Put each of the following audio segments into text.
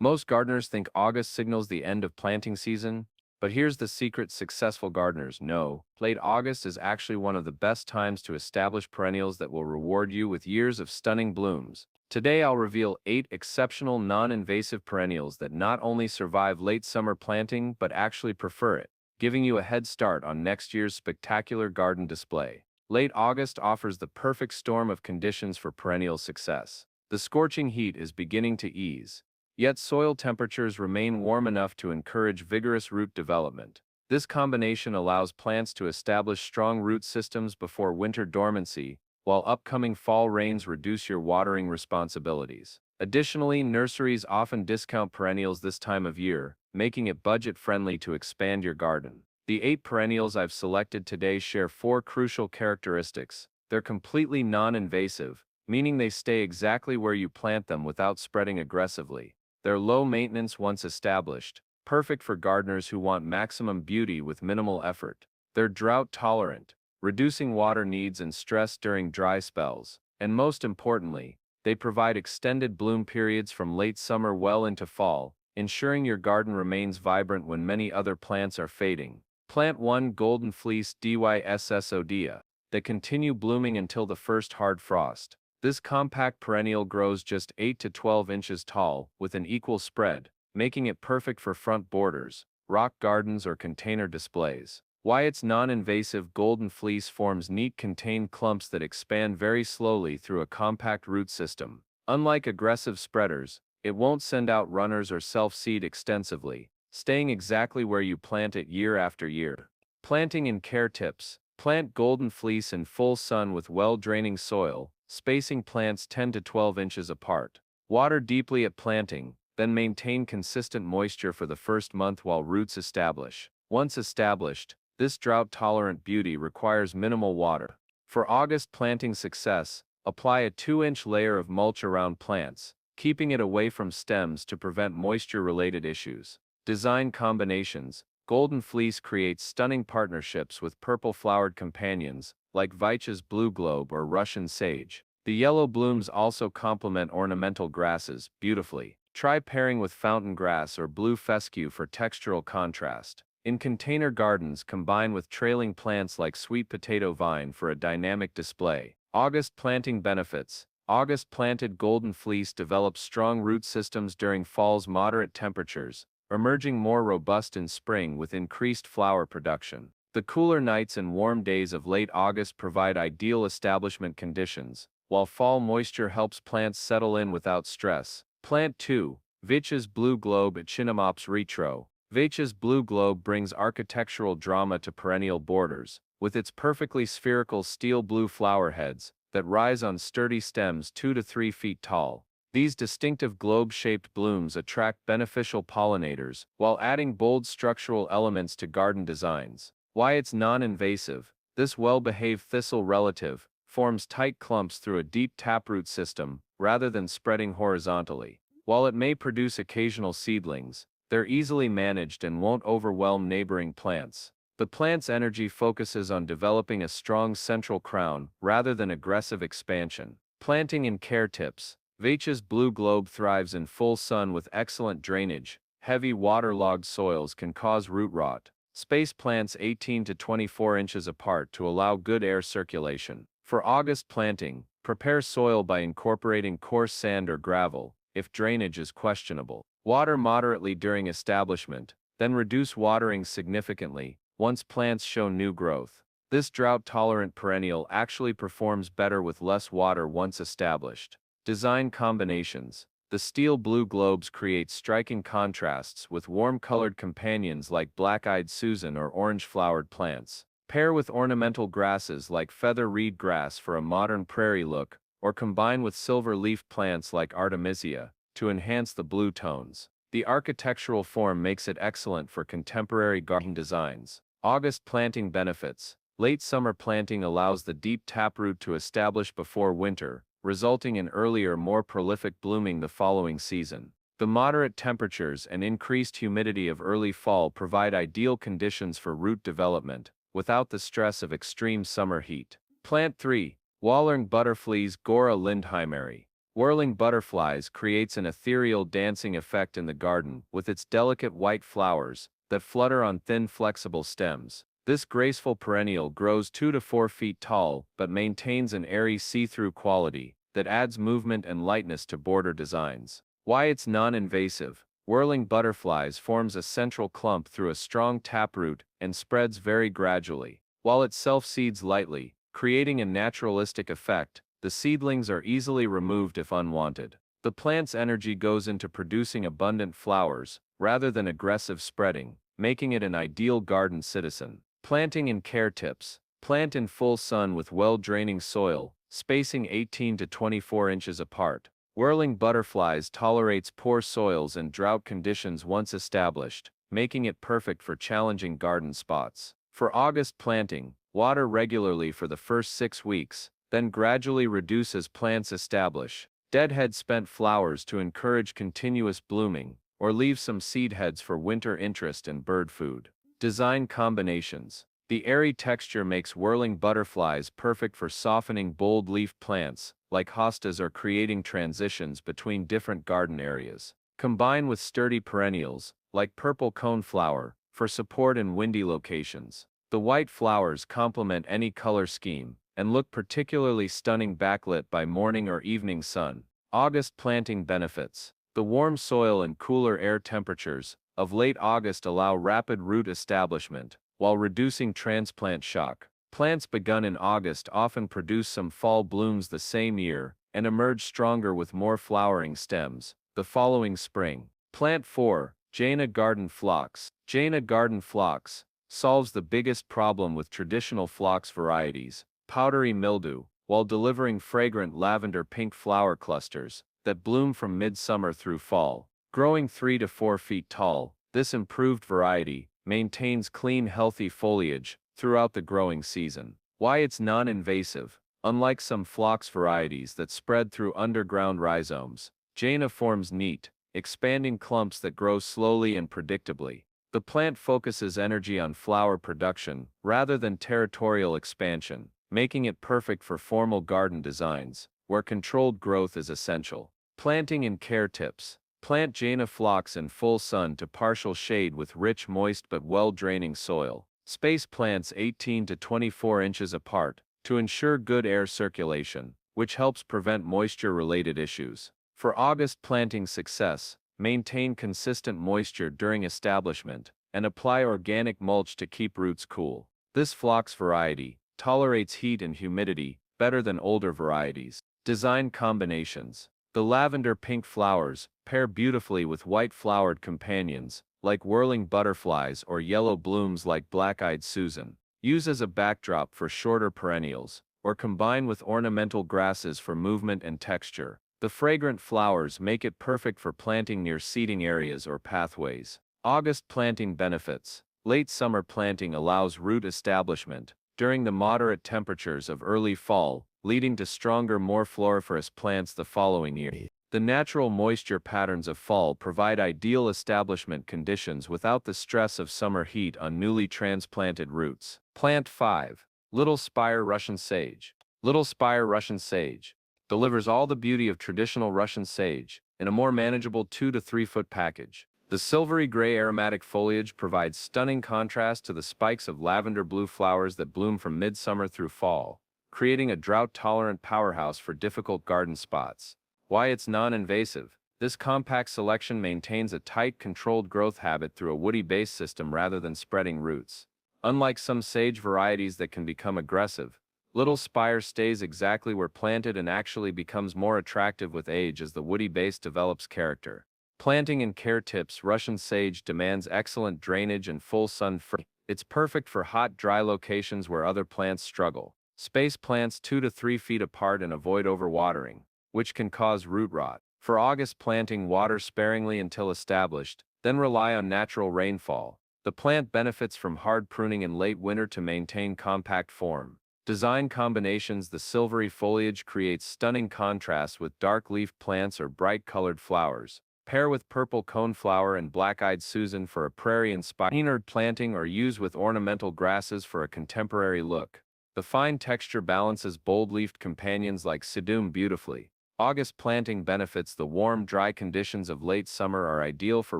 Most gardeners think August signals the end of planting season, but here's the secret: successful gardeners know late August is actually one of the best times to establish perennials that will reward you with years of stunning blooms. Today I'll reveal 8 exceptional non-invasive perennials that not only survive late summer planting but actually prefer it, giving you a head start on next year's spectacular garden display. Late August offers the perfect storm of conditions for perennial success. The scorching heat is beginning to ease, yet soil temperatures remain warm enough to encourage vigorous root development. This combination allows plants to establish strong root systems before winter dormancy, while upcoming fall rains reduce your watering responsibilities. Additionally, nurseries often discount perennials this time of year, making it budget-friendly to expand your garden. The 8 perennials I've selected today share 4 crucial characteristics. They're completely non-invasive, meaning they stay exactly where you plant them without spreading aggressively. They're low maintenance once established, perfect for gardeners who want maximum beauty with minimal effort. They're drought tolerant, reducing water needs and stress during dry spells. And most importantly, they provide extended bloom periods from late summer well into fall, ensuring your garden remains vibrant when many other plants are fading. Plant 1 Golden Fleece dyssodia. They continue blooming until the first hard frost. This compact perennial grows just 8 to 12 inches tall, with an equal spread, making it perfect for front borders, rock gardens, or container displays. Why it's non-invasive: golden fleece forms neat contained clumps that expand very slowly through a compact root system. Unlike aggressive spreaders, it won't send out runners or self-seed extensively, staying exactly where you plant it year after year. Planting and care tips: plant golden fleece in full sun with well-draining soil, spacing plants 10 to 12 inches apart. Water deeply at planting, then maintain consistent moisture for the first month while roots establish. Once established, this drought-tolerant beauty requires minimal water. For August planting success, apply a 2-inch layer of mulch around plants, keeping it away from stems to prevent moisture-related issues. Design combinations: golden fleece creates stunning partnerships with purple-flowered companions, like Veitch's blue globe or Russian sage. The yellow blooms also complement ornamental grasses beautifully. Try pairing with fountain grass or blue fescue for textural contrast. In container gardens, combine with trailing plants like sweet potato vine for a dynamic display. August planting benefits: August planted golden fleece develops strong root systems during fall's moderate temperatures, emerging more robust in spring with increased flower production. The cooler nights and warm days of late August provide ideal establishment conditions, while fall moisture helps plants settle in without stress. Plant 2 Veitch's blue globe Echinomops retro. Veitch's blue globe brings architectural drama to perennial borders, with its perfectly spherical steel blue flower heads that rise on sturdy stems 2 to 3 feet tall. These distinctive globe-shaped blooms attract beneficial pollinators, while adding bold structural elements to garden designs. Why it's non-invasive: this well-behaved thistle relative forms tight clumps through a deep taproot system, rather than spreading horizontally. While it may produce occasional seedlings, they're easily managed and won't overwhelm neighboring plants. The plant's energy focuses on developing a strong central crown rather than aggressive expansion. Planting and care tips: Veitch's blue globe thrives in full sun with excellent drainage. Heavy waterlogged soils can cause root rot. Space plants 18 to 24 inches apart to allow good air circulation. For August planting, prepare soil by incorporating coarse sand or gravel, if drainage is questionable. Water moderately during establishment, then reduce watering significantly once plants show new growth. This drought-tolerant perennial actually performs better with less water once established. Design combinations: the steel blue globes create striking contrasts with warm-colored companions like black-eyed Susan or orange-flowered plants. Pair with ornamental grasses like feather reed grass for a modern prairie look, or combine with silver-leaf plants like artemisia to enhance the blue tones. The architectural form makes it excellent for contemporary garden designs. August planting benefits: late summer planting allows the deep taproot to establish before winter, resulting in earlier, more prolific blooming the following season. The moderate temperatures and increased humidity of early fall provide ideal conditions for root development, without the stress of extreme summer heat. Plant 3 Whirling butterflies Gaura lindheimeri. Whirling butterflies creates an ethereal dancing effect in the garden with its delicate white flowers that flutter on thin flexible stems. This graceful perennial grows 2 to 4 feet tall but maintains an airy see-through quality that adds movement and lightness to border designs. Why it's non-invasive. Whirling butterflies forms a central clump through a strong taproot and spreads very gradually. While it self-seeds lightly, creating a naturalistic effect, the seedlings are easily removed if unwanted. The plant's energy goes into producing abundant flowers, rather than aggressive spreading, making it an ideal garden citizen. Planting and care tips. Plant in full sun with well-draining soil, spacing 18 to 24 inches apart. Whirling butterflies tolerates poor soils and drought conditions once established, making it perfect for challenging garden spots. For August planting, water regularly for the first 6 weeks, then gradually reduce as plants establish. Deadhead spent flowers to encourage continuous blooming, or leave some seed heads for winter interest and bird food. Design combinations. The airy texture makes whirling butterflies perfect for softening bold leaf plants, like hostas, or creating transitions between different garden areas. Combine with sturdy perennials, like purple coneflower, for support in windy locations. The white flowers complement any color scheme, and look particularly stunning backlit by morning or evening sun. August planting benefits. The warm soil and cooler air temperatures of late August allow rapid root establishment, while reducing transplant shock. Plants begun in August often produce some fall blooms the same year, and emerge stronger with more flowering stems the following spring. Plant 4. Jeana garden phlox. Jeana garden phlox solves the biggest problem with traditional phlox varieties, powdery mildew, while delivering fragrant lavender pink flower clusters that bloom from midsummer through fall. Growing 3 to 4 feet tall, this improved variety maintains clean, healthy foliage throughout the growing season. Why it's non-invasive. Unlike some phlox varieties that spread through underground rhizomes, Jeana forms neat, expanding clumps that grow slowly and predictably. The plant focuses energy on flower production rather than territorial expansion, making it perfect for formal garden designs, where controlled growth is essential. Planting and care tips. Plant Jeana phlox in full sun to partial shade with rich, moist but well-draining soil. Space plants 18 to 24 inches apart to ensure good air circulation, which helps prevent moisture-related issues. For August planting success, maintain consistent moisture during establishment, and apply organic mulch to keep roots cool. This phlox variety tolerates heat and humidity better than older varieties. Design combinations. The lavender pink flowers pair beautifully with white-flowered companions, like whirling butterflies, or yellow blooms like black-eyed Susan. Use as a backdrop for shorter perennials, or combine with ornamental grasses for movement and texture. The fragrant flowers make it perfect for planting near seating areas or pathways. August planting benefits. Late summer planting allows root establishment during the moderate temperatures of early fall, leading to stronger, more floriferous plants the following year. The natural moisture patterns of fall provide ideal establishment conditions without the stress of summer heat on newly transplanted roots. Plant 5. Little Spire Russian Sage. Little Spire Russian Sage delivers all the beauty of traditional Russian sage in a more manageable 2 to 3 foot package. The silvery gray aromatic foliage provides stunning contrast to the spikes of lavender blue flowers that bloom from midsummer through fall, creating a drought-tolerant powerhouse for difficult garden spots. Why it's non-invasive. This compact selection maintains a tight, controlled growth habit through a woody base system rather than spreading roots. Unlike some sage varieties that can become aggressive, Little Spire stays exactly where planted and actually becomes more attractive with age as the woody base develops character. Planting and care tips. Russian sage demands excellent drainage and full sun. It's perfect for hot, dry locations where other plants struggle. Space plants 2 to 3 feet apart and avoid overwatering, which can cause root rot. For August planting, water sparingly until established, then rely on natural rainfall. The plant benefits from hard pruning in late winter to maintain compact form. Design combinations. The silvery foliage creates stunning contrast with dark leaf plants or bright-colored flowers. Pair with purple coneflower and black-eyed Susan for a prairie-inspired planting, or use with ornamental grasses for a contemporary look. The fine texture balances bold-leafed companions like Sedum beautifully. August planting benefits. The warm, dry conditions of late summer are ideal for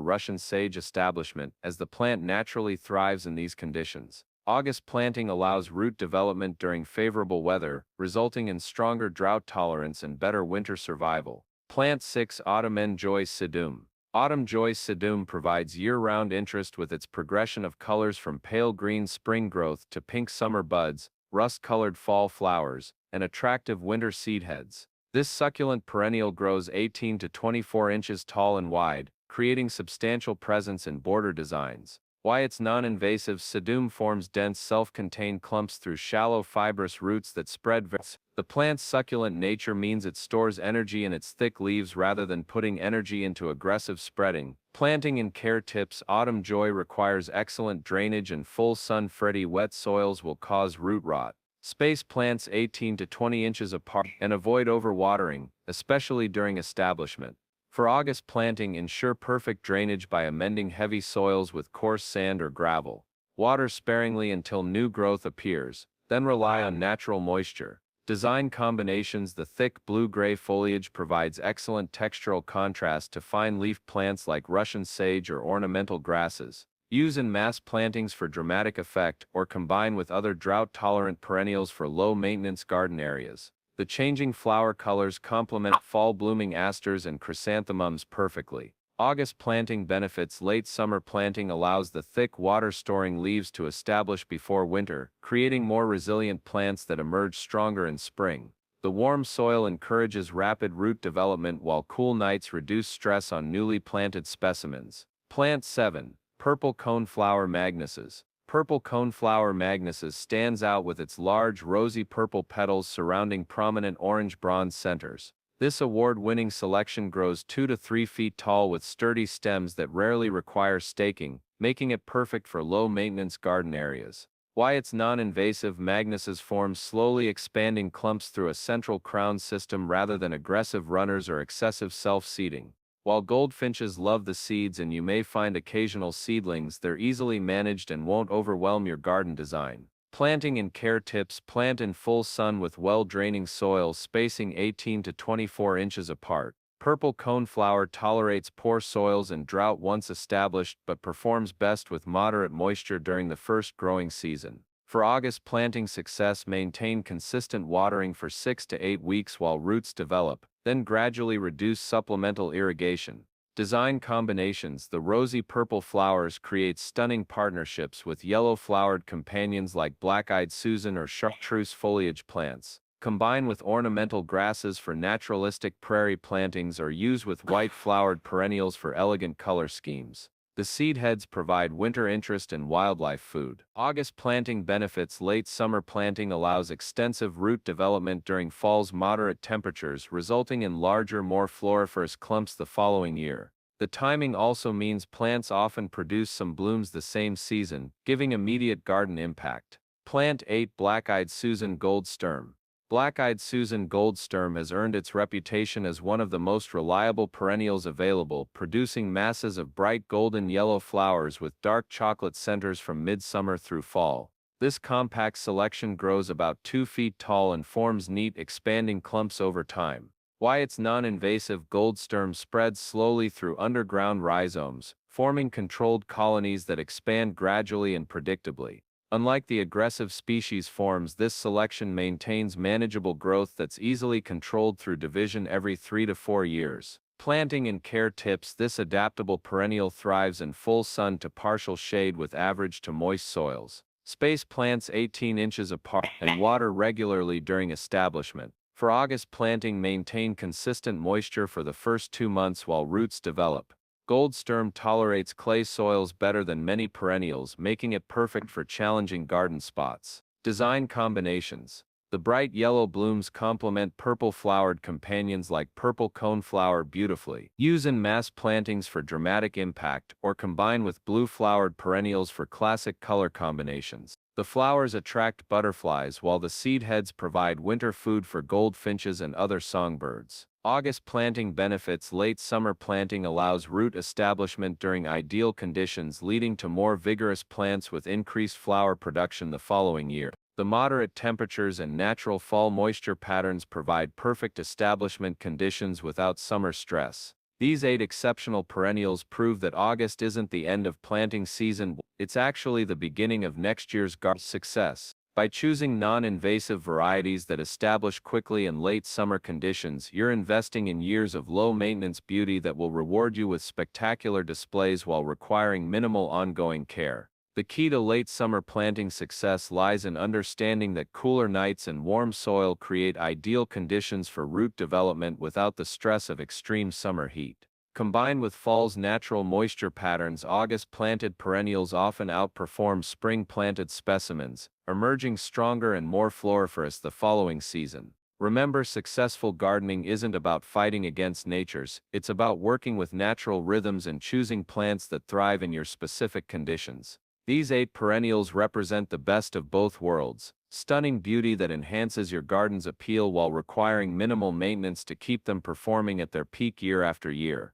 Russian sage establishment as the plant naturally thrives in these conditions. August planting allows root development during favorable weather, resulting in stronger drought tolerance and better winter survival. Plant 6. Autumn Enjoy Sedum. Autumn Joy Sedum provides year-round interest with its progression of colors from pale green spring growth to pink summer buds, rust-colored fall flowers, and attractive winter seed heads. This succulent perennial grows 18 to 24 inches tall and wide, creating substantial presence in border designs. Why it's non-invasive. Sedum forms dense self-contained clumps through shallow fibrous roots that spread. The plant's succulent nature means it stores energy in its thick leaves rather than putting energy into aggressive spreading. Planting and care tips. Autumn Joy requires excellent drainage and full sun. Freddy wet soils will cause root rot. Space plants 18 to 20 inches apart and avoid overwatering, especially during establishment. For August planting, ensure perfect drainage by amending heavy soils with coarse sand or gravel. Water sparingly until new growth appears, then rely on natural moisture. Design combinations. The thick blue-gray foliage provides excellent textural contrast to fine leaf plants like Russian sage or ornamental grasses. Use in mass plantings for dramatic effect or combine with other drought-tolerant perennials for low-maintenance garden areas. The changing flower colors complement fall-blooming asters and chrysanthemums perfectly. August planting benefits. Late summer planting allows the thick water-storing leaves to establish before winter, creating more resilient plants that emerge stronger in spring. The warm soil encourages rapid root development while cool nights reduce stress on newly planted specimens. Plant 7. Purple Coneflower Magnuses. Purple Coneflower Magnuses stands out with its large rosy purple petals surrounding prominent orange-bronze centers. This award-winning selection grows 2 to 3 feet tall with sturdy stems that rarely require staking, making it perfect for low-maintenance garden areas. Why it's non-invasive. Magnuses form slowly expanding clumps through a central crown system rather than aggressive runners or excessive self-seeding. While goldfinches love the seeds and you may find occasional seedlings, they're easily managed and won't overwhelm your garden design. Planting and care tips. Plant in full sun with well-draining soil, spacing 18 to 24 inches apart. Purple coneflower tolerates poor soils and drought once established but performs best with moderate moisture during the first growing season. For August planting success, maintain consistent watering for 6 to 8 weeks while roots develop, then gradually reduce supplemental irrigation. Design combinations. The rosy purple flowers create stunning partnerships with yellow-flowered companions like black-eyed Susan or chartreuse foliage plants. Combine with ornamental grasses for naturalistic prairie plantings or use with white-flowered perennials for elegant color schemes. The seed heads provide winter interest and wildlife food. August planting benefits. Late summer planting allows extensive root development during fall's moderate temperatures, resulting in larger, more floriferous clumps the following year. The timing also means plants often produce some blooms the same season, giving immediate garden impact. Plant 8. Black-eyed Susan Goldsturm. Black-eyed Susan Goldsturm has earned its reputation as one of the most reliable perennials available, producing masses of bright golden yellow flowers with dark chocolate centers from midsummer through fall. This compact selection grows about 2 feet tall and forms neat, expanding clumps over time. Why it's non-invasive. Goldsturm spreads slowly through underground rhizomes, forming controlled colonies that expand gradually and predictably. Unlike the aggressive species forms, this selection maintains manageable growth that's easily controlled through division every 3 to 4 years. Planting and care tips. This adaptable perennial thrives in full sun to partial shade with average to moist soils. Space plants 18 inches apart and water regularly during establishment. For August planting, maintain consistent moisture for the first 2 months while roots develop. Goldsturm tolerates clay soils better than many perennials, making it perfect for challenging garden spots. Design combinations. The bright yellow blooms complement purple-flowered companions like purple coneflower beautifully. Use in mass plantings for dramatic impact, or combine with blue-flowered perennials for classic color combinations. The flowers attract butterflies while the seed heads provide winter food for goldfinches and other songbirds. August planting benefits. Late summer planting allows root establishment during ideal conditions, leading to more vigorous plants with increased flower production the following year. The moderate temperatures and natural fall moisture patterns provide perfect establishment conditions without summer stress. These 8 exceptional perennials prove that August isn't the end of planting season, it's actually the beginning of next year's garden success. By choosing non-invasive varieties that establish quickly in late summer conditions, you're investing in years of low-maintenance beauty that will reward you with spectacular displays while requiring minimal ongoing care. The key to late summer planting success lies in understanding that cooler nights and warm soil create ideal conditions for root development without the stress of extreme summer heat. Combined with fall's natural moisture patterns, August-planted perennials often outperform spring-planted specimens, emerging stronger and more floriferous the following season. Remember, successful gardening isn't about fighting against nature's, it's about working with natural rhythms and choosing plants that thrive in your specific conditions. These 8 perennials represent the best of both worlds, stunning beauty that enhances your garden's appeal while requiring minimal maintenance to keep them performing at their peak year after year.